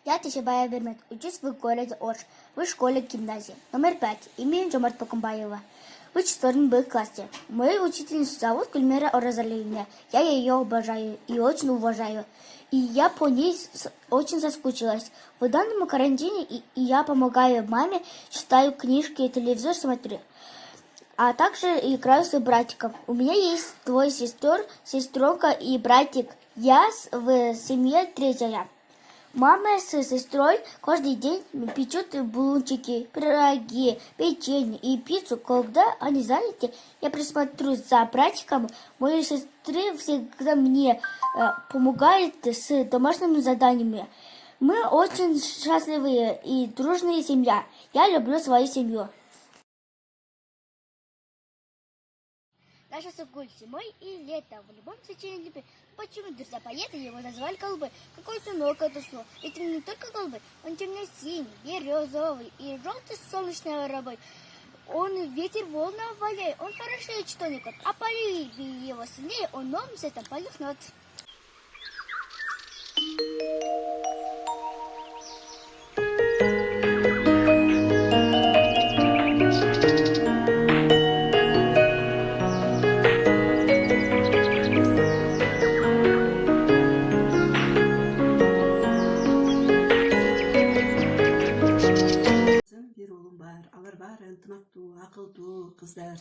Я Тишебаева Бермет, учусь в городе Орш, в школе гимназии. Номер 5, имя Жомарт Покумбаева. В 4 Б классе. Мою учительницу зовут Гульмира Оразалиевна. Я ее обожаю и очень уважаю. И я по ней очень соскучилась. В данном карантине и я помогаю маме, читаю книжки, телевизор смотрю. А также играю с братиком. У меня есть двое сестер, сестренка и братик. Я в семье третья. Мама с сестрой каждый день печет булочки, пироги, печенье и пиццу. Когда они заняты, я присмотрю за братиком. Мои сестры всегда мне помогают с домашними заданиями. Мы очень счастливые и дружная семья. Я люблю свою семью. Наша Сукуль зимой и летом. В любом случае любит. Почему, друзья, поэты его назвали голубой? Какое ценок это слово? Ведь он не только голубой, он темно-синий, березовый и желтый солнечный рабой. Он ветер волна валяет, он хорошо чтоникот, а полили его сильнее, он новым цветом полюхнет. Bir oğlum var. Алар баары ынтымактуу, акылдуу кыздар.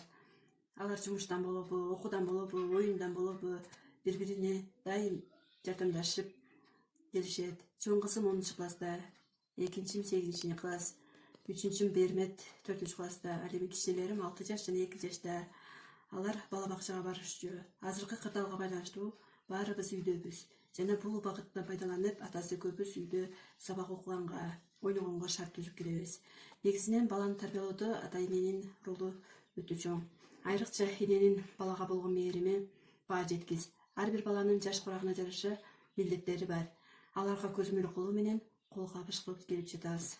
Алар жумуштан болобу, окуудан болобу, оюндан болобу бири-бирине дайым жардамдашып келишет. Чоң кызым 10 класста, экинчим 8 класс, үчүнчүм Бермет 4 класста, ал эми кичинелерим 6 жаш жана 2 жашта. Алар бала бакчага барышчу. Азыркы кырдаалга байланыштуу баарыбыз үйдөбүз. Жана бул убакыттан пайдаланып, атасы көбүз үйдө сабак окуганга, ойногонго шарт түзүп келебиз. Негизинен баланы тарбиялоодо ата-эненин ролу өтө чоң. Айрыкча эненин балага болгон мээрими баа жеткис. Ар бир баланын жаш курагына жараша милдеттери бар. Аларга көзөмөл кылуу менен кол кабыш кылып келип жатабыз.